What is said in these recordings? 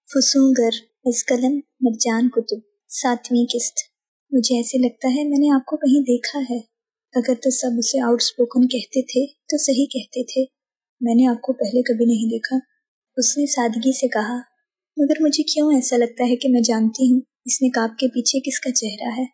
فسونگر از قلم مرجان کتب 7ویں قسط۔ مجھے ایسے لگتا ہے میں نے آپ کو کہیں دیکھا ہے۔ اگر تو سب اسے آؤٹ سپوکن کہتے تھے تو صحیح کہتے تھے۔ میں نے آپ کو پہلے کبھی نہیں دیکھا، اس نے سادگی سے کہا، مگر مجھے کیوں ایسا لگتا ہے کہ میں جانتی ہوں اس نقاب کے پیچھے کس کا چہرہ ہے۔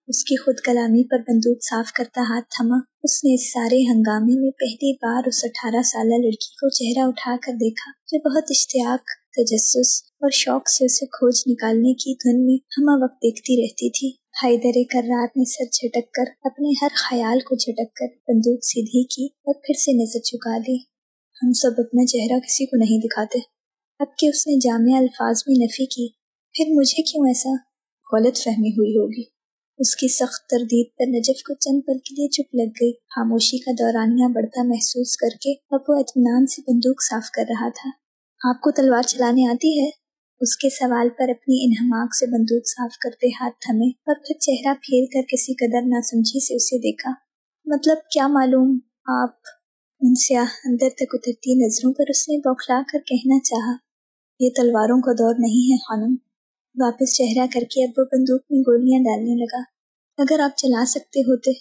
اس کی خود کلامی پر بندوق صاف کرتا ہاتھ تھما۔ اس نے اس سارے ہنگامے میں پہلی بار اس 18 سالہ لڑکی کو چہرہ اٹھا کر دیکھا جو بہت اشتیاق، تجسس اور شوق سے اسے کھوج نکالنے کی دھن میں ہمہ وقت دیکھتی رہتی تھی۔ حیدر کرار نے سر جھٹک کر اپنے ہر خیال کو جھٹک کر بندوق سیدھی کی اور پھر سے نظر جھکا لی۔ ہم سب اپنا چہرہ کسی کو نہیں دکھاتے۔ اب کہ اس نے جامع الفاظ میں نفی کی، پھر مجھے کیوں ایسا غلط فہمی ہوئی ہوگی؟ اس کی سخت تردید پر نجف کو چند پل کے لیے چپ لگ گئی۔ خاموشی کا دورانیہ بڑھتا محسوس کر کے اب وہ اطمینان سے بندوق صاف کر رہا تھا۔ آپ کو تلوار چلانے آتی ہے؟ اس کے سوال پر اپنی انہماک سے بندوق صاف کرتے ہاتھ تھمے اور پھر چہرہ پھیر کر کسی قدر ناسمجھی سے اسے دیکھا۔ مطلب کیا معلوم آپ؟ ان سیاہ اندر تک اترتی نظروں پر اس نے بوکھلا کر کہنا چاہا، یہ تلواروں کا دور نہیں ہے خانم۔ واپس چہرہ کر کے اب وہ بندوق میں گولیاں ڈالنے لگا۔ اگر آپ چلا سکتے ہوتے۔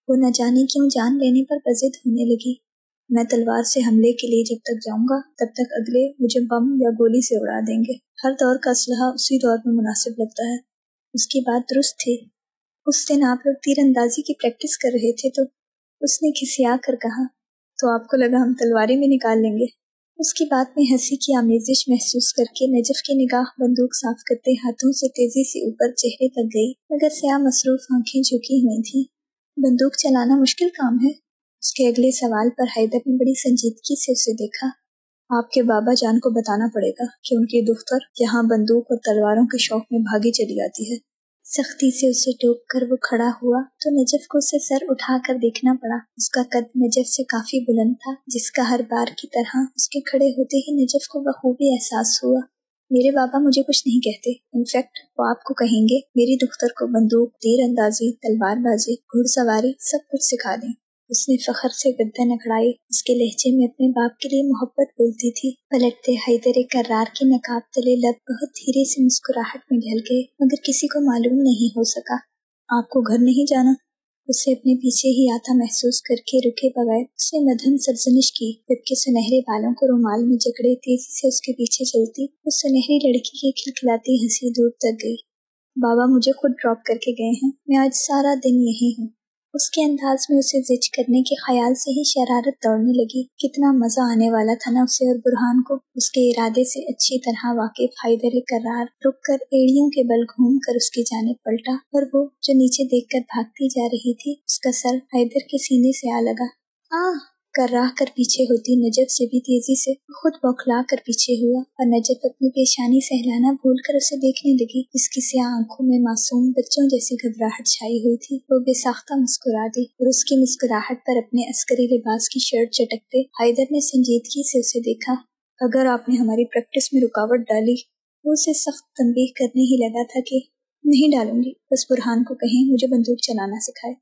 وہ نہ جانے کیوں جان لینے پر بضد ہونے لگی۔ میں تلوار سے حملے کے لیے جب تک جاؤں گا تب تک اگلے مجھے بم یا گولی سے اڑا دیں گے۔ ہر دور کا اسلحہ اسی دور میں مناسب لگتا ہے۔ اس کی بات درست تھی۔ اس دن آپ لوگ تیر اندازی کی پریکٹس کر رہے تھے تو اس نے کھسیا کر کہا، تو آپ کو لگا ہم تلواریں بھی نکال لیں گے؟ اس کی بات میں ہنسی کی آمیزش محسوس کر کے نجف کی نگاہ بندوق صاف کرتے ہاتھوں سے تیزی سے اوپر چہرے تک گئی، مگر سیاہ مصروف آنکھیں جھکی ہوئی تھیں۔ بندوق چلانا مشکل کام ہے؟ اس کے اگلے سوال پر حیدر نے بڑی سنجیدگی سے اسے دیکھا۔ آپ کے بابا جان کو بتانا پڑے گا کہ ان کی دختر یہاں بندوق اور تلواروں کے شوق میں بھاگی چلی آتی ہے۔ سختی سے اسے ٹوک کر وہ کھڑا ہوا تو نجف کو اسے سر اٹھا کر دیکھنا پڑا۔ اس کا قد نجف سے کافی بلند تھا، جس کا ہر بار کی طرح اس کے کھڑے ہوتے ہی نجف کو بخوبی احساس ہوا۔ میرے بابا مجھے کچھ نہیں کہتے، انفیکٹ وہ آپ کو کہیں گے میری دختر کو بندوق، تیر اندازی، تلوار بازی، گھڑ سواری سب کچھ سکھا دیں۔ اس نے فخر سے گردن اکڑائی، اس کے لہجے میں اپنے باپ کے لیے محبت بولتی تھی۔ پلٹتے حیدر کرار کے نقاب تلے لب بہت دھیرے سے مسکراہٹ میں ڈھل گئے، مگر کسی کو معلوم نہیں ہو سکا۔ آپ کو گھر نہیں جانا؟ اسے اپنے پیچھے ہی آتا محسوس کر کے رکے بغیر اس نے مدھم سرزنش کی، جبکہ سنہرے بالوں کو رومال میں جکڑے تیزی سے اس کے پیچھے چلتی اس سنہری لڑکی کی کھلکھلاتی ہنسی دور تک گئی۔ بابا مجھے خود ڈراپ کر کے گئے ہیں، میں آج سارا دن یہی ہوں۔ اس کے انداز میں اسے زج کرنے کے خیال سے ہی شرارت دوڑنے لگی۔ کتنا مزہ آنے والا تھا نا اسے اور برہان کو۔ اس کے ارادے سے اچھی طرح واقف حیدر کرار رک کر ایڑیوں کے بل گھوم کر اس کی جانب پلٹا، اور وہ جو نیچے دیکھ کر بھاگتی جا رہی تھی اس کا سر حیدر کے سینے سے آ لگا۔ کر پیچھے ہوتی نجف سے بھی تیزی سے خود بوکھلا کر پیچھے ہوا، اور نجف اپنی پیشانی سہلانا بھول کر اسے دیکھنے لگی۔ اس کی سیاہ آنکھوں میں معصوم بچوں جیسی گھبراہٹ چھائی ہوئی تھی۔ وہ بے ساختہ مسکرا دی، اور اس کی مسکراہٹ پر اپنے عسکری لباس کی شرٹ چٹکتے حیدر نے سنجیدگی سے اسے دیکھا۔ اگر آپ نے ہماری پریکٹس میں رکاوٹ ڈالی، وہ اسے سخت تنبیہ کرنے ہی لگا تھا کہ نہیں ڈالوں گی، بس برہان کو کہیں مجھے بندوق چلانا سکھائے۔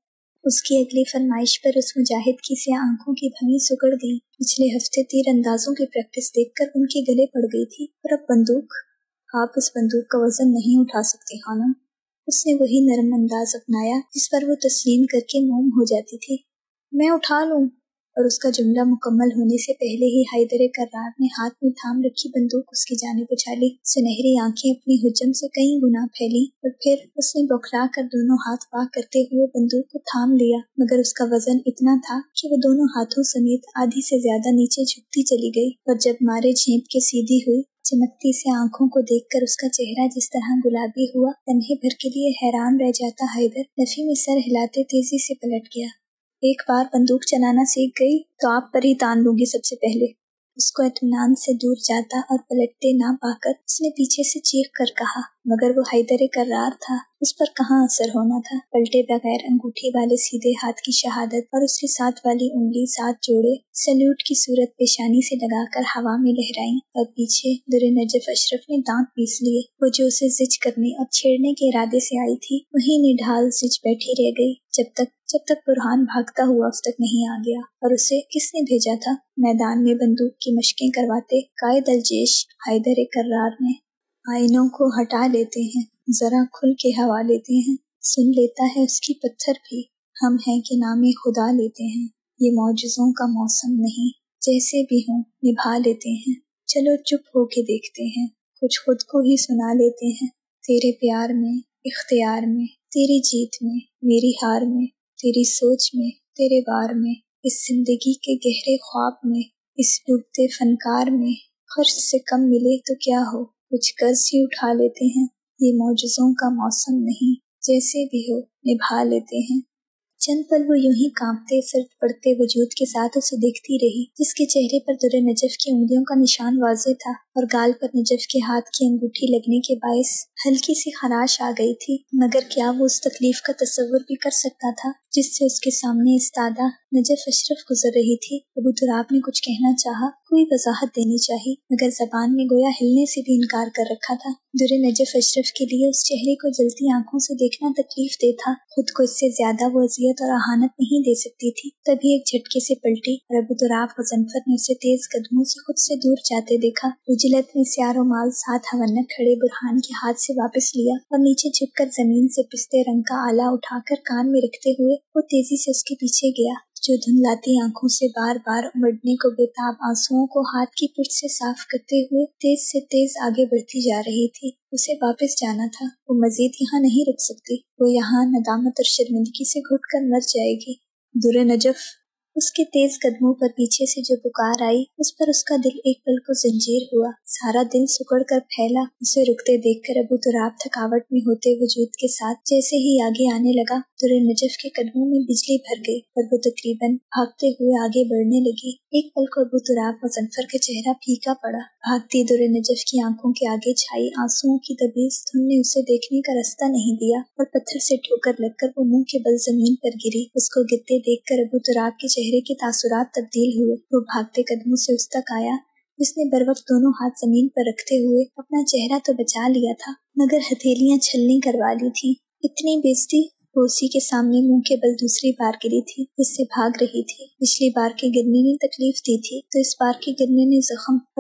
اس کی اگلی فرمائش پر اس مجاہد کی سیاہ آنکھوں کی بھویں سکڑ گئی۔ پچھلے ہفتے تیر اندازوں کی پریکٹس دیکھ کر ان کے گلے پڑ گئی تھی، اور اب بندوق؟ آپ اس بندوق کا وزن نہیں اٹھا سکتے خانم۔ اس نے وہی نرم انداز اپنایا جس پر وہ تسلیم کر کے موم ہو جاتی تھی۔ میں اٹھا لوں، اور اس کا جملہ مکمل ہونے سے پہلے ہی حیدر کرار نے ہاتھ میں تھام رکھی بندوق اس کی جانب اچھالی۔ سنہری آنکھیں اپنی حجم سے کئی گنا پھیلی، اور پھر اس نے بوکھلا کر دونوں ہاتھ پاک کرتے ہوئے بندوق کو تھام لیا، مگر اس کا وزن اتنا تھا کہ وہ دونوں ہاتھوں سمیت آدھی سے زیادہ نیچے جھکتی چلی گئی، اور جب مارے جھینپ کے سیدھی ہوئی، چمکتی سے آنکھوں کو دیکھ کر اس کا چہرہ جس طرح گلابی ہوا، لمحے بھر کے لیے حیران رہ جاتا حیدر نفی میں سر ہلاتے تیزی سے پلٹ گیا۔ ایک بار بندوق چلانا سیکھ گئی تو آپ پر ہی تان لوں گی سب سے پہلے۔ اس کو اطمینان سے دور جاتا اور پلٹتے نہ پا کر اس نے پیچھے سے چیخ کر کہا، مگر وہ حیدر کرار تھا، اس پر کہاں اثر ہونا تھا۔ پلٹے بغیر انگوٹھی والے سیدھے ہاتھ کی شہادت اور اس کی ساتھ والی انگلی ساتھ جوڑے سلیوٹ کی صورت پیشانی سے لگا کر ہوا میں لہرائیں، اور پیچھے در نجف اشرف نے دانت پیس لیے۔ وہ جو اسے زج کرنے اور چھیڑنے کے ارادے سے آئی تھی وہیں نڈھال زج بیٹھی رہ گئی، جب تک برہان بھاگتا ہوا اس تک نہیں آ گیا۔ اور اسے کس نے بھیجا تھا؟ میدان میں بندوق کی مشقیں کرواتے قائد الجیش حیدر کرار نے۔ آئینوں کو ہٹا لیتے ہیں، ذرا کھل کے ہوا لیتے ہیں، سن لیتا ہے اس کی پتھر بھی، ہم ہیں کہ نام خدا لیتے ہیں۔ یہ معجزوں کا موسم نہیں، جیسے بھی ہوں نبھا لیتے ہیں۔ چلو چپ ہو کے دیکھتے ہیں، کچھ خود کو ہی سنا لیتے ہیں۔ تیرے پیار میں، اختیار میں، تیری جیت میں، میری ہار میں، تیری سوچ میں، تیرے وار میں، اس زندگی کے گہرے خواب میں، اس ڈوبتے فنکار میں، خرچ سے کم ملے تو کیا ہو، کچھ قرض ہی اٹھا لیتے ہیں۔ یہ معجزوں کا موسم نہیں، جیسے بھی ہو نبھا لیتے ہیں۔ چند پل وہ یوں ہی کانپتے سر پڑتے وجود کے ساتھ اسے دیکھتی رہی، جس کے چہرے پر در نجف کی انگلیوں کا نشان واضح تھا اور گال پر نجف کے ہاتھ کی انگوٹھی لگنے کے باعث ہلکی سی خراش آ گئی تھی، مگر کیا وہ اس تکلیف کا تصور بھی کر سکتا تھا جس سے اس کے سامنے استادہ نجف اشرف گزر رہی تھی۔ ابو تراب نے کچھ کہنا چاہا، کوئی وضاحت دینی چاہی، مگر زبان نے گویا ہلنے سے بھی انکار کر رکھا تھا۔ در نجف اشرف کے لیے اس چہرے کو جلتی آنکھوں سے دیکھنا تکلیف دہ تھا، خود کو اس سے زیادہ وہ اذیت اور اہانت نہیں دے سکتی تھی۔ تبھی ایک جھٹکے سے پلٹی اور ابو تراب غضنفر نے اسے تیز قدموں سے خود سے دور جاتے دیکھا۔ رجلت نے سیار و مال ساتھ ہونک کھڑے برہان کے ہاتھ سے واپس لیا اور نیچے جھک کر زمین سے پستے رنگ کا آلہ اٹھا کر کان میں رکھتے ہوئے وہ تیزی سے اس کے پیچھے گیا، جو دھندلاتی آنکھوں سے بار بار امڑنے کو بےتاب آنسوؤں کو ہاتھ کی پشت سے صاف کرتے ہوئے تیز سے تیز آگے بڑھتی جا رہی تھی۔ اسے واپس جانا تھا، وہ مزید یہاں نہیں رک سکتی، وہ یہاں ندامت اور شرمندگی سے گھٹ کر مر جائے گی۔ در نجف، اس کے تیز قدموں پر پیچھے سے جو پکار آئی، اس پر اس کا دل ایک پل کو زنجیر ہوا، سارا دل سکڑ کر پھیلا۔ اسے رکتے دیکھ کر ابو تراب تھکاوٹ میں ہوتے وجود کے ساتھ جیسے ہی آگے آنے لگا، در نجف کے قدموں میں بجلی بھر گئی اور وہ تقریباً بھاگتے ہوئے آگے بڑھنے لگی۔ ایک پل کو ابو تراب غضنفر کا چہرہ پھیکا پڑا، بھاگتی در نجف کی آنکھوں کے آگے چھائی آنسوؤں کی دبیز دھن نے اسے دیکھنے کا رستہ نہیں دیا اور پتھر سے ٹھوکر لگ کر وہ منہ کے بل زمین پر گری۔ اس کو گرتے دیکھ کر ابو تراب کے چہرے کے تاثرات تبدیل ہوئے، وہ بھاگتے قدموں سے اس تک آیا جس نے بروقت دونوں ہاتھ زمین پر رکھتے ہوئے اپنا چہرہ تو بچا لیا تھا مگر ہتھیلیاں چھلنی کروا لی تھی۔ اتنی بےزتی وہ اسی کے سامنے منہ کے بل دوسری بار گری تھی جس سے بھاگ رہی تھی۔ پچھلی بار کے گرنے نے تکلیف دی تھی تو اس بار کے گرنے نے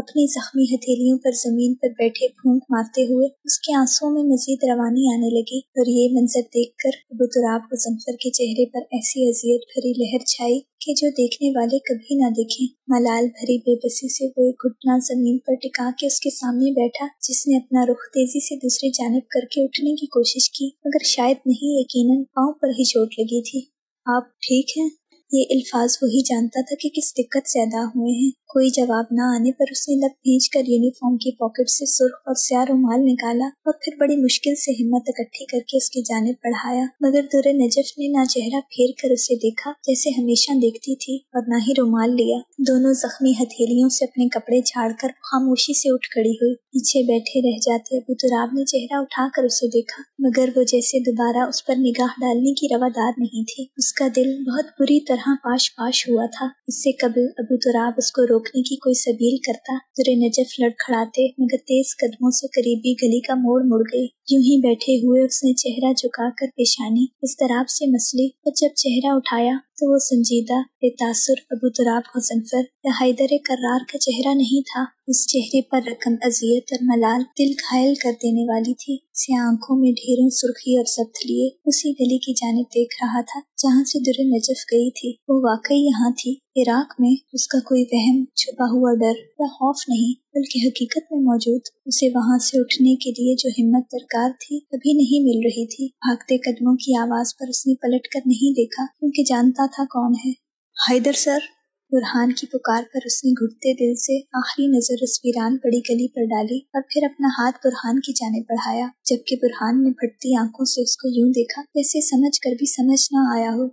اپنی زخمی ہتھیلیوں پر زمین پر بیٹھے پھونک مارتے ہوئے اس کے آنسوؤں میں مزید روانی آنے لگی، اور یہ منظر دیکھ کر ابو تراب غضنفر کے چہرے پر ایسی اذیت بھری لہر چھائی کہ جو دیکھنے والے کبھی نہ دیکھیں۔ ملال بھری بے بسی سے وہ ایک گھٹنا زمین پر ٹکا کے اس کے سامنے بیٹھا، جس نے اپنا رخ تیزی سے دوسری جانب کر کے اٹھنے کی کوشش کی مگر شاید نہیں، یقیناً پاؤں پر ہی چوٹ لگی تھی۔ آپ ٹھیک ہیں؟ یہ الفاظ وہی جانتا تھا کہ کس دقت سے ادا ہوئے ہیں۔ کوئی جواب نہ آنے پر اس نے لب بھینچ کر یونیفارم کی پاکٹ سے سرخ اور سیاہ رومال نکالا اور پھر بڑی مشکل سے ہمت اکٹھی کر کے اس کی جانب بڑھایا، مگر در نجف نے نہ چہرہ پھیر کر اسے دیکھا جیسے ہمیشہ دیکھتی تھی اور نہ ہی رومال لیا۔ دونوں زخمی ہتھیلیوں سے اپنے کپڑے جھاڑ کر خاموشی سے اٹھ کھڑی ہوئی۔ پیچھے بیٹھے رہ جاتے ابو تراب نے چہرہ اٹھا کر اسے دیکھا، مگر وہ جیسے دوبارہ اس پر نگاہ ڈالنے کی روادار نہیں تھی۔ اس کا دل بہت بری طرح پاش پاش ہوا تھا۔ اس سے قبل ابو تراب اس کو روکنے کی کوئی سبیل کرتا، در نجف لڑکھڑاتے مگر تیز قدموں سے قریبی گلی کا موڑ مڑ گئی۔ یوں ہی بیٹھے ہوئے اس نے چہرہ جھکا کر پیشانی اضطراب سے مسلی، اور جب چہرہ اٹھایا تو وہ سنجیدہ بے تاثر ابو تراب غضنفر یا حیدر کرار کا چہرہ نہیں تھا۔ اس چہرے پر رقم اذیت اور ملال دل گھائل کر دینے والی تھی۔ سیاہ آنکھوں میں ڈھیروں سرخی اور ضبط لیے اسی گلی کی جانب دیکھ رہا تھا جہاں سے در نجف گئی تھی۔ وہ واقعی یہاں تھی، عراق میں۔ اس کا کوئی وہم، چھپا ہوا ڈر یا خوف نہیں بلکہ حقیقت میں موجود۔ اسے وہاں سے اٹھنے کے لیے جو ہمت درکار تھی ابھی نہیں مل رہی تھی۔ بھاگتے قدموں کی آواز پر اس نے پلٹ کر نہیں دیکھا کیونکہ جانتا تھا کون ہے۔ حیدر سر! برہان کی پکار پر اس نے گھٹتے دل سے آخری نظر اس ویران پڑی گلی پر ڈالی اور پھر اپنا ہاتھ برہان کی جانب بڑھایا، جبکہ برہان نے پھٹتی آنکھوں سے اس کو یوں دیکھا جیسے سمجھ کر بھی سمجھ نہ آیا ہو۔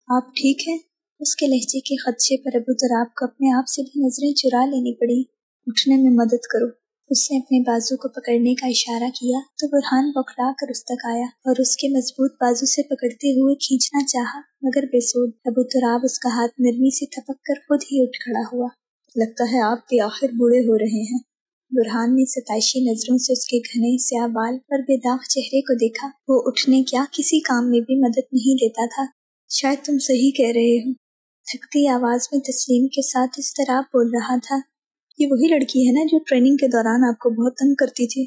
آپ ٹھیک ہیں؟ اس کے لہجے کے خدشے پر ابو تراب کو اپنے آپ سے بھی نظریں چرا لینی پڑی۔ اٹھنے میں مدد کرو۔ اس نے اپنے بازو کو پکڑنے کا اشارہ کیا تو برہان بوکھلا کر اس تک آیا اور اس کے مضبوط بازو سے پکڑتے ہوئے کھینچنا چاہا مگر بے سود۔ ابو تراب اس کا ہاتھ نرمی سے تھپک کر خود ہی اٹھ کھڑا ہوا۔ لگتا ہے آپ بھی آخر بوڑھے ہو رہے ہیں۔ برہان نے ستائشی نظروں سے اس کے گھنے سیاہ بال اور بے داغ چہرے کو دیکھا۔ وہ اٹھنے کیا کسی کام میں بھی مدد نہیں لیتا تھا۔ شاید تم صحیح کہہ رہے ہو، تھکتی آواز میں تسلیم کے ساتھ اضطراب بول رہا تھا۔ یہ وہی لڑکی ہے نا جو ٹریننگ کے دوران آپ کو بہت تنگ کرتی تھی؟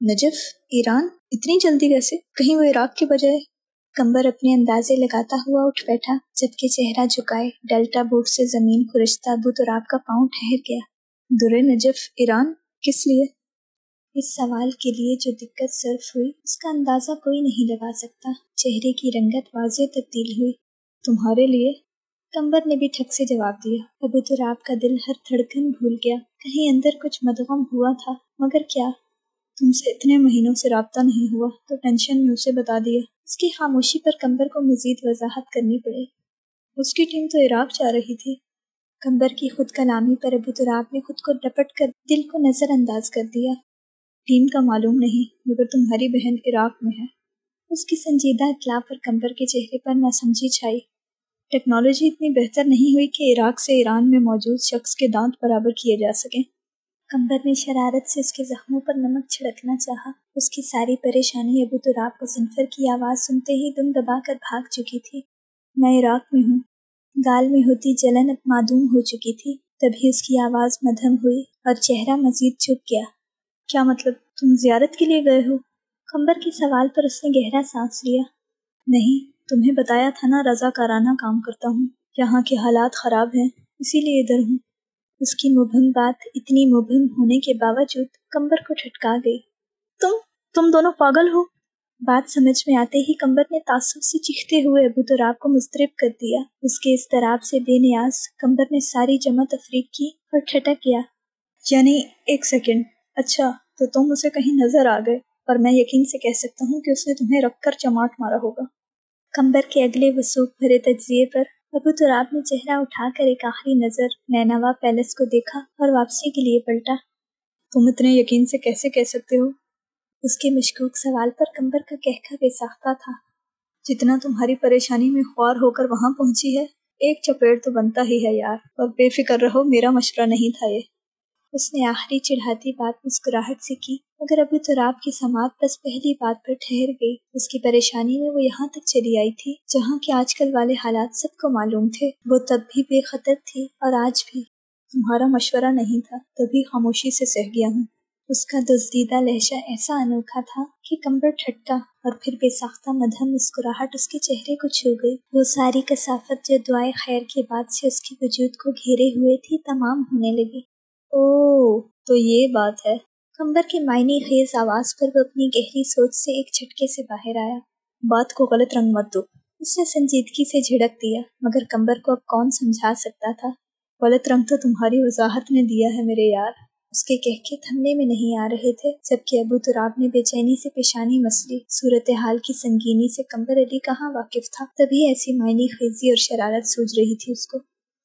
نجف، ایران؟ اتنی جلدی کیسے؟ کہیں وہ عراق کے بجائے؟ کمبر اپنے اندازے لگاتا ہوا اٹھ بیٹھا، جبکہ چہرہ جھکائے ڈیلٹا بوٹ سے زمین خورشتا ابو تراب کا پاؤں ٹھہر گیا۔ درے نجف، ایران؟ کس لیے؟ اس سوال کے لیے جو دقت صرف ہوئی اس کا اندازہ کوئی نہیں لگا سکتا۔ چہرے کی رنگت واضح تبدیل ہوئی۔ تمہارے لیے؟ کمبر نے بھی ٹھک سے جواب دیا۔ ابو تراب کا دل ہر دھڑکن بھول گیا، کہیں اندر کچھ مدغم ہوا تھا، مگر کیا؟ تم سے اتنے مہینوں سے رابطہ نہیں ہوا تو ٹینشن میں اسے بتا دیا۔ اس کی خاموشی پر کمبر کو مزید وضاحت کرنی پڑی۔ اس کی ٹیم تو عراق جا رہی تھی۔ کمبر کی خود کلامی پر ابو تراب نے خود کو ڈپٹ کر دل کو نظر انداز کر دیا۔ ٹیم کا معلوم نہیں، مگر تمہاری بہن عراق میں ہے۔ اس کی سنجیدہ اطلاع پر کمبر کے چہرے پر ناسمجھی چھائی۔ ٹیکنالوجی اتنی بہتر نہیں ہوئی کہ عراق سے ایران میں موجود شخص کے دانت برابر کیے جا سکیں۔ کمبر نے شرارت سے اس کے زخموں پر نمک چھڑکنا چاہا۔ اس کی ساری پریشانی ابو تراب کو صنفر کی آواز سنتے ہی دم دبا کر بھاگ چکی تھی۔ میں عراق میں ہوں۔ گال میں ہوتی جلن اب معدوم ہو چکی تھی۔ تبھی اس کی آواز مدھم ہوئی اور چہرہ مزید جھک گیا۔ کیا مطلب؟ تم زیارت کے لیے گئے ہو؟ کمبر کے سوال پر اس نے گہرا سانس لیا۔ نہیں، تمہیں بتایا تھا نا رضاکارانہ کام کرتا ہوں۔ یہاں کے حالات خراب ہیں، اسی لیے ادھر ہوں۔ اس کی مبہم بات اتنی مبہم ہونے کے باوجود کمبر کو ٹھٹکا گئی۔ تم دونوں پاگل ہو؟ بات سمجھ میں آتے ہی کمبر نے تعصب سے چیختے ہوئے ابو تراب کو مضطرب کر دیا۔ اس کے اضطراب سے بے نیاز کمبر نے ساری جمع تفریق کی اور ٹھٹک گیا۔ یعنی ایک سیکنڈ، اچھا تو تم اسے کہیں نظر آ گئے، اور میں یقین سے کہہ سکتا ہوں کہ اس نے تمہیں رکھ کر چماٹ مارا ہوگا۔ کمبر کے اگلے وثوق بھرے تجزیے پر ابو تراب نے چہرہ اٹھا کر ایک آخری نظر نینوا پیلس کو دیکھا اور واپسی کے لیے پلٹا۔ تم اتنے یقین سے کیسے کہہ سکتے ہو؟ اس کے مشکوک سوال پر کمبر کا کہکا بے ساختہ تھا۔ جتنا تمہاری پریشانی میں خوار ہو کر وہاں پہنچی ہے، ایک چپیڑ تو بنتا ہی ہے یار، اور بے فکر رہو، میرا مشورہ نہیں تھا یہ۔ اس نے آخری چڑھاتی بات مسکراہٹ سے کی، مگر ابو تراب کی سماعت بس پہلی بات پر ٹھہر گئی۔ اس کی پریشانی میں وہ یہاں تک چلی آئی تھی جہاں کے آج کل والے حالات سب کو معلوم تھے۔ وہ تب بھی بے خطر تھی اور آج بھی۔ تمہارا مشورہ نہیں تھا، تبھی خاموشی سے سہ گیا ہوں۔ اس کا دزدیدہ لہجہ ایسا انوکھا تھا کہ کمبر ٹھٹکا، اور پھر بے ساختہ مدھم مسکراہٹ اس کے چہرے کو چھو گئی۔ وہ ساری کثافت جو دعائے خیر کے بعد سے اس کے وجود کو گھیرے ہوئے تھی تمام ہونے لگی۔ اوہ، تو یہ بات ہے۔ کمبر کی معنی خیز آواز پر وہ اپنی گہری سوچ سے ایک جھٹکے سے باہر آیا۔ بات کو غلط رنگ مت دو۔ اس نے سنجیدگی سے جھڑک دیا، مگر کمبر کو اب کون سمجھا سکتا تھا؟ غلط رنگ تو تمہاری وضاحت نے دیا ہے میرے یار۔ اس کے کہکے تھمنے میں نہیں آ رہے تھے، جبکہ ابو تراب نے بے چینی سے پیشانی مسلی۔ صورتحال کی سنگینی سے کمبر علی کہاں واقف تھا، تبھی ایسی معنی خیزی اور شرارت سوج رہی تھی اس کو۔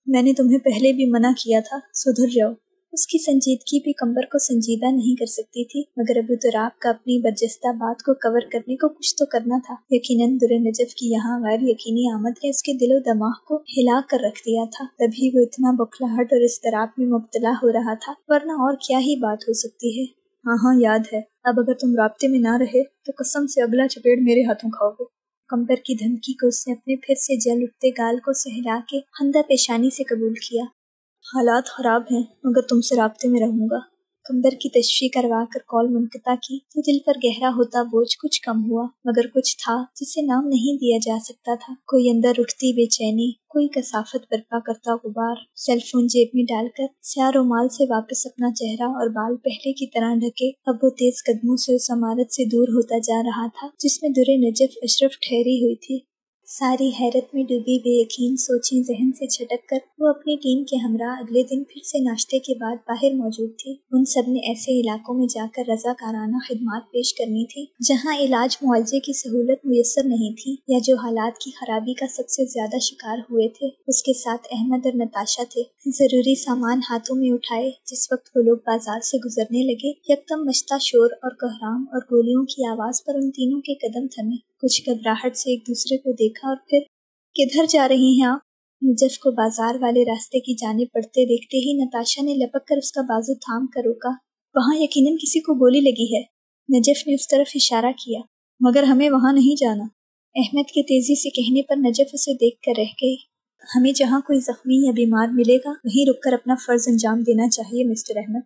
میں نے تمہیں پہلے بھی منع کیا تھا، سدھر جاؤ۔ اس کی سنجیدگی بھی کمبر کو سنجیدہ نہیں کر سکتی تھی، مگر ابو تراب کا اپنی برجستہ بات کو کور کرنے کو کچھ تو کرنا تھا۔ یقیناً در نجف کی یہاں غیر یقینی آمد نے اس کے دل و دماغ کو ہلا کر رکھ دیا تھا، تبھی وہ اتنا بکھلاہٹ اور اضطراب میں مبتلا ہو رہا تھا، ورنہ اور کیا ہی بات ہو سکتی ہے۔ ہاں یاد ہے، اب اگر تم رابطے میں نہ رہے تو قسم سے اگلا چپیڑ میرے ہاتھوں کھاؤ گے۔ کمبر کی دھمکی کو اس نے اپنے پھر سے جل اٹھتے گال کو سہلا کے خندہ پیشانی سے قبول کیا۔ حالات خراب ہیں، مگر تم سے رابطے میں رہوں گا۔ کمبر کی تشریح کروا کر کال منقطع کی تو دل پر گہرا ہوتا بوجھ کچھ کم ہوا، مگر کچھ تھا جسے نام نہیں دیا جا سکتا تھا۔ کوئی اندر اٹھتی بے چینی، کوئی کثافت برپا کرتا غبار۔ سیل فون جیب میں ڈال کر سیاہ رومال سے واپس اپنا چہرہ اور بال پہلے کی طرح ڈھکے اب وہ تیز قدموں سے اس عمارت سے دور ہوتا جا رہا تھا جس میں در نجف اشرف ٹھہری ہوئی تھی۔ ساری حیرت میں ڈوبی بے یقین سوچیں ذہن سے چھٹک کر وہ اپنی ٹیم کے ہمراہ اگلے دن پھر سے ناشتے کے بعد باہر موجود تھی۔ ان سب نے ایسے علاقوں میں جا کر رضاکارانہ خدمات پیش کرنی تھی جہاں علاج معالجے کی سہولت میسر نہیں تھی، یا جو حالات کی خرابی کا سب سے زیادہ شکار ہوئے تھے۔ اس کے ساتھ احمد اور نتاشا تھے۔ ضروری سامان ہاتھوں میں اٹھائے جس وقت وہ لوگ بازار سے گزرنے لگے، یکدم مچتا شور اور کوہرام اور گولیوں کی آواز پر ان تینوں کے قدم تھمے۔ کچھ گھبراہٹ سے ایک دوسرے کو دیکھا اور پھر کدھر جا رہی ہیں آپ؟ نجف کو بازار والے راستے کی جانب بڑھتے دیکھتے ہی نتاشا نے لپک کر اس کا بازو تھام کر روکا۔ وہاں یقیناً کسی کو گولی لگی ہے۔ نجف نے اس طرف اشارہ کیا۔ مگر ہمیں وہاں نہیں جانا۔ احمد کے تیزی سے کہنے پر نجف اسے دیکھ کر رہ گئی۔ ہمیں جہاں کوئی زخمی یا بیمار ملے گا وہیں رک کر اپنا فرض انجام دینا چاہیے مسٹر احمد۔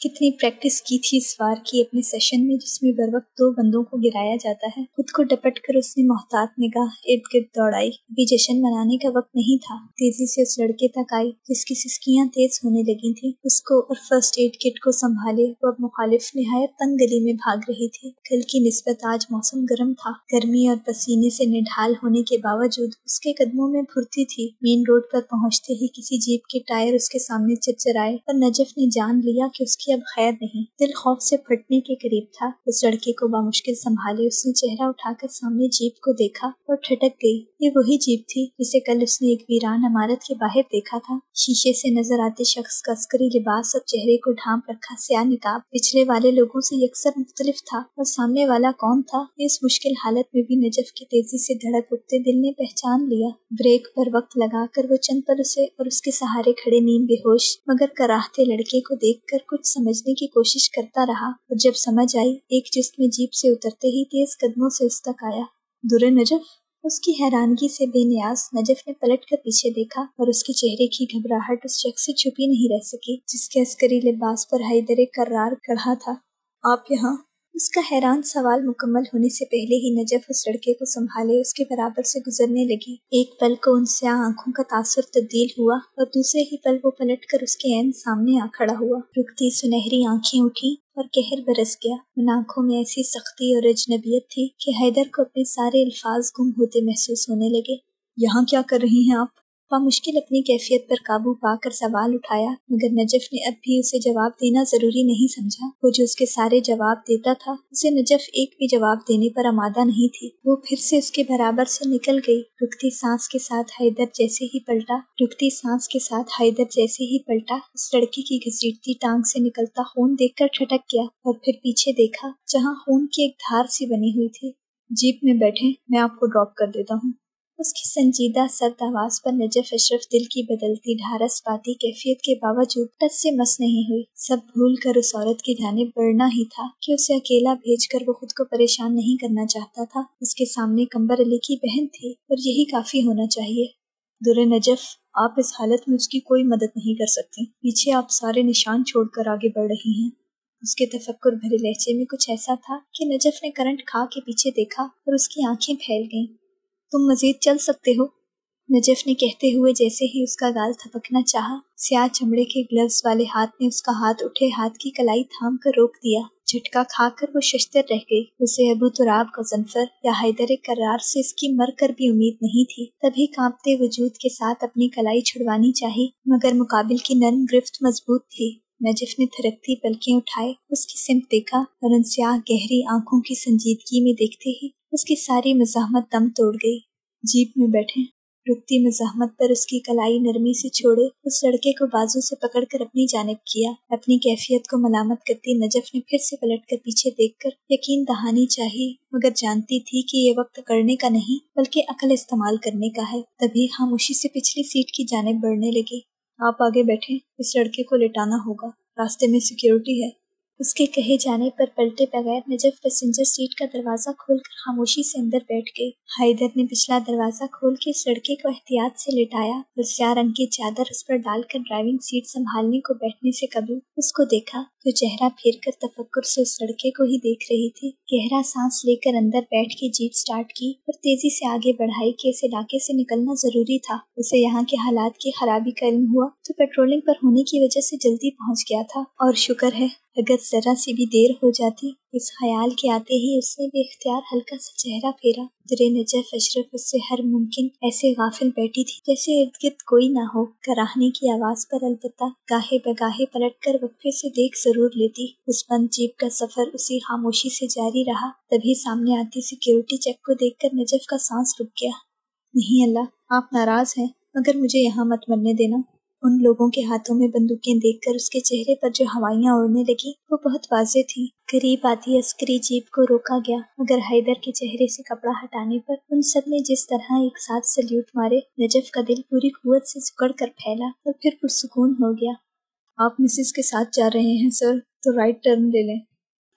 کتنی پریکٹس کی تھی اس وار کی اپنے سیشن میں جس میں بر وقت 2 بندوں کو گرایا جاتا ہے۔ خود کو ڈپٹ کر اس نے محتاط نگاہ ارد گرد دوڑائی۔ ابھی جشن منانے کا وقت نہیں تھا۔ تیزی سے اس لڑکے تک آئی جس کی سسکیاں تیز ہونے لگی تھیں۔ اس کو اور فرسٹ ایڈ کٹ کو سنبھالے وہ اب مخالف نہایت تنگ گلی میں بھاگ رہی تھی۔ کل کی نسبت آج موسم گرم تھا۔ گرمی اور پسینے سے نڈھال ہونے کے باوجود اس کے قدموں میں پھرتی تھی۔ مین روڈ پر پہنچتے ہی کسی جیپ کے ٹائر اس کے سامنے چرچرائے اور نجف نے جان لیا کہ اس کی اب خیر نہیں۔ دل خوف سے پھٹنے کے قریب تھا۔ اس لڑکے کو بامشکل سنبھالے اس نے چہرہ اٹھا کر سامنے جیپ کو دیکھا اور ٹھٹک گئی۔ یہ وہی جیپ تھی جسے کل اس نے ایک ویران عمارت کے باہر دیکھا تھا۔ شیشے سے نظر آتے شخص کا عسکری لباس اور چہرے کو ڈھانپ رکھا سیاہ نقاب پچھلے والے لوگوں سے یکسر مختلف تھا، اور سامنے والا کون تھا یہ اس مشکل حالت میں بھی نجف کے تیزی سے دھڑک اٹھتے دل نے پہچان لیا۔ بریک پر وقت لگا کر وہ چند پل اسے اور اس کے سہارے کھڑے نیم بے ہوش مگر کراہتے لڑکے کو دیکھ کر کچھ سمجھنے کی کوشش کرتا رہا، اور جب سمجھ آئی ایک جست میں جیپ سے اترتے ہی تیز قدموں سے اس تک آیا۔ درے نجف؟ اس کی حیرانگی سے بے نیاز نجف نے پلٹ کر پیچھے دیکھا اور اس کے چہرے کی گھبراہٹ اس شخص سے چھپی نہیں رہ سکی جس کے عسکری لباس پر حیدر کرار کڑھا تھا۔ آپ یہاں؟ اس کا حیران سوال مکمل ہونے سے پہلے ہی نجف اس لڑکے کو سنبھالے اس کے برابر سے گزرنے لگی۔ ایک پل کو ان سیاہ آنکھوں کا تاثر تبدیل ہوا اور دوسرے ہی پل وہ پلٹ کر اس کے عین سامنے آ کھڑا ہوا۔ رکتی سنہری آنکھیں اٹھی اور قہر برس گیا۔ ان آنکھوں میں ایسی سختی اور اجنبیت تھی کہ حیدر کو اپنے سارے الفاظ گم ہوتے محسوس ہونے لگے۔ یہاں کیا کر رہی ہیں آپ؟ بامشکل اپنی کیفیت پر قابو پا کر سوال اٹھایا، مگر نجف نے اب بھی اسے جواب دینا ضروری نہیں سمجھا۔ وہ جو اس کے سارے جواب دیتا تھا اسے نجف ایک بھی جواب دینے پر آمادہ نہیں تھی۔ وہ پھر سے اس کے برابر سے نکل گئی۔ رکتی سانس کے ساتھ حیدر جیسے ہی پلٹا اس لڑکی کی گھسیٹتی ٹانگ سے نکلتا خون دیکھ کر ٹھٹک گیا اور پھر پیچھے دیکھا جہاں خون کی ایک دھار سی بنی ہوئی تھی۔ جیپ میں بیٹھیں، میں آپ کو ڈراپ کر دیتا ہوں۔ اس کی سنجیدہ سرد آواز پر نجف اشرف دل کی بدلتی ڈھارس پاتی کیفیت کے باوجود ٹس سے مس نہیں ہوئی۔ سب بھول کر اس عورت کی جانب بڑھنا ہی تھا کہ اسے اکیلا بھیج کر وہ خود کو پریشان نہیں کرنا چاہتا تھا۔ اس کے سامنے کمبر علی کی بہن تھی اور یہی کافی ہونا چاہیے۔ درے نجف، آپ اس حالت میں اس کی کوئی مدد نہیں کر سکتی۔ پیچھے آپ سارے نشان چھوڑ کر آگے بڑھ رہی ہیں۔ اس کے تفکر بھرے لہجے میں کچھ ایسا تھا کہ نجف نے کرنٹ کھا کے پیچھے دیکھا اور اس کی آنکھیں پھیل گئیں۔ تم مزید چل سکتے ہو، نجف نے کہتے ہوئے جیسے ہی اس کا گال تھپکنا چاہا، سیاہ چمڑے کے گلوز والے ہاتھ نے اس کا ہاتھ اٹھے ہاتھ کی کلائی تھام کر روک دیا۔ جھٹکا کھا کر وہ ششدر رہ گئی۔ اسے ابو تراب غضنفر یا حیدر کرار سے اس کی مر کر بھی امید نہیں تھی، تبھی کانپتے وجود کے ساتھ اپنی کلائی چھڑوانی چاہی، مگر مقابل کی نرم گرفت مضبوط تھی۔ نجف نے تھرکتی پلکیں اٹھائے اس کی سمت دیکھا اور ان سیاہ گہری آنکھوں کی سنجیدگی میں دیکھتے ہی اس کی ساری مزاحمت دم توڑ گئی۔ جیپ میں بیٹھیں۔ رکتی مزاحمت پر اس کی کلائی نرمی سے چھوڑے اس لڑکے کو بازو سے پکڑ کر اپنی جانب کیا۔ اپنی کیفیت کو ملامت کرتی نجف نے پھر سے پلٹ کر پیچھے دیکھ کر یقین دہانی چاہی، مگر جانتی تھی کہ یہ وقت کرنے کا نہیں بلکہ عقل استعمال کرنے کا ہے۔ تبھی خاموشی سے پچھلی سیٹ کی جانب بڑھنے لگی۔ آپ آگے بیٹھیں، اس لڑکے کو لٹانا ہوگا، راستے میں سیکیورٹی ہے۔ اس کے کہے جانے پر پلٹے بغیر نجف پیسنجر سیٹ کا دروازہ کھول کر خاموشی سے اندر بیٹھ گئی۔ حیدر نے پچھلا دروازہ کھول کے اس لڑکے کو احتیاط سے لٹایا اور سیاہ رنگ کی چادر اس پر ڈال کر ڈرائیونگ سیٹ سنبھالنے کو بیٹھنے سے قبل اس کو دیکھا جو چہرہ پھیر کر تفکر سے اس لڑکے کو ہی دیکھ رہی تھی۔ گہرا سانس لے کر اندر بیٹھ کے جیپ سٹارٹ کی اور تیزی سے آگے بڑھائی کہ اس علاقے سے نکلنا ضروری تھا۔ اسے یہاں کے حالات کی خرابی کا علم ہوا تو پیٹرولنگ پر ہونے کی وجہ سے جلدی پہنچ گیا تھا، اور شکر ہے اگر ذرا سی بھی دیر ہو جاتی۔ اس خیال کے آتے ہی اس نے بے اختیار ہلکا سا چہرہ پھیرا۔ درے نجف اشرف اس سے ہر ممکن ایسے غافل بیٹھی تھی جیسے ارد گرد کوئی نہ ہو۔ کراہنے کی آواز پر البتہ گاہے بگاہے پلٹ کر وقفے سے دیکھ ضرور لیتی۔ اس بند جیپ کا سفر اسی خاموشی سے جاری رہا۔ تبھی سامنے آتی سیکیورٹی چیک کو دیکھ کر نجف کا سانس رک گیا۔ نہیں اللہ، آپ ناراض ہیں مگر مجھے یہاں مت مرنے دینا۔ ان لوگوں کے ہاتھوں میں بندوقیں دیکھ کر اس کے چہرے پر جو ہوائیاں اڑنے لگی وہ بہت واضح تھی۔ قریب آتی عسکری جیپ کو روکا گیا، مگر حیدر کے چہرے سے کپڑا ہٹانے پر ان سب نے جس طرح ایک ساتھ سلیوٹ مارے، نجف کا دل پوری قوت سے سکڑ کر پھیلا اور پھر پرسکون ہو گیا۔ آپ مسز کے ساتھ جا رہے ہیں سر، تو رائٹ ٹرن لے لیں۔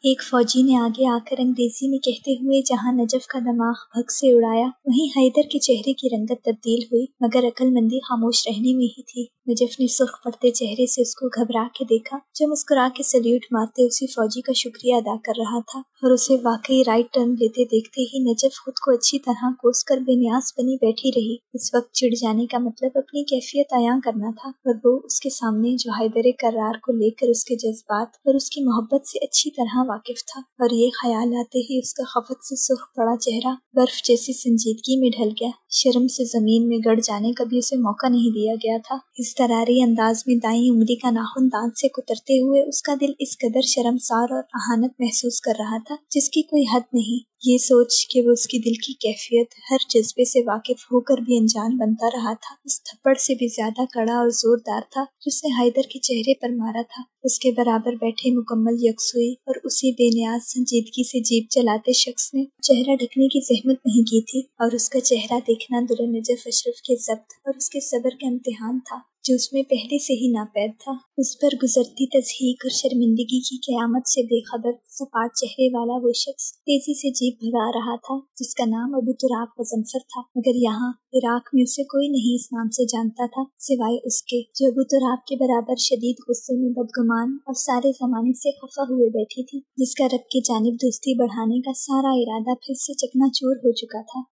ایک فوجی نے آگے آ کر انگریزی میں کہتے ہوئے جہاں نجف کا دماغ بھگ سے اڑایا، وہیں حیدر کے چہرے کی رنگت تبدیل ہوئی، مگر عقل مندی خاموش رہنے میں ہی تھی۔ نجف نے سرخ پڑتے چہرے سے اس کو گھبرا کے دیکھا، جو مسکرا کے سلیوٹ مارتے اسی فوجی کا شکریہ ادا کر رہا تھا، اور اسے واقعی رائٹ ٹرن لیتے دیکھتے ہی نجف خود کو اچھی طرح کوس کر بے نیاز بنی بیٹھی رہی۔ اس وقت چڑ جانے کا مطلب اپنی کیفیت عیاں کرنا تھا، اور وہ اس کے سامنے جو حیدر کرار کو لے کر اس کے جذبات اور اس کی محبت سے اچھی طرح واقف تھا، اور یہ خیال آتے ہی اس کا خفت سے سرخ پڑا چہرہ برف جیسی سنجیدگی میں ڈھل گیا۔ شرم سے زمین میں گڑ جانے کا بھی اسے موقع نہیں دیا گیا تھا۔ اس تراری انداز میں دائیں انگلی کا ناخن دانت سے کترتے ہوئے اس کا دل اس قدر شرمسار اور اہانت محسوس کر رہا تھا جس کی کوئی حد نہیں۔ یہ سوچ کہ وہ اس کی دل کی کیفیت ہر جذبے سے واقف ہو کر بھی انجان بنتا رہا تھا، اس تھپڑ سے بھی زیادہ کڑا اور زوردار تھا جو اس نے حیدر کے چہرے پر مارا تھا۔ اس کے برابر بیٹھے مکمل یکسوئی اور اسی بے نیاز سنجیدگی سے جیپ چلاتے شخص نے چہرہ ڈھکنے کی زحمت نہیں کی تھی، اور اس کا چہرہ دیکھنا در نجف اشرف کے ضبط اور اس کے صبر کا امتحان تھا جو اس میں پہلے سے ہی ناپید تھا۔ اس پر گزرتی تضحیک اور شرمندگی کی قیامت سے بے خبر سپاٹ چہرے والا وہ شخص تیزی سے جیپ بھگا رہا تھا جس کا نام ابو تراب غضنفر تھا، مگر یہاں عراق میں اسے کوئی نہیں اس نام سے جانتا تھا سوائے اس کے جو ابو تراب کے برابر شدید غصے میں بدگمان اور سارے زمانے سے خفا ہوئے بیٹھی تھی، جس کا رب کی جانب دوستی بڑھانے کا سارا ارادہ پھر سے چکنا چور ہو چکا تھا۔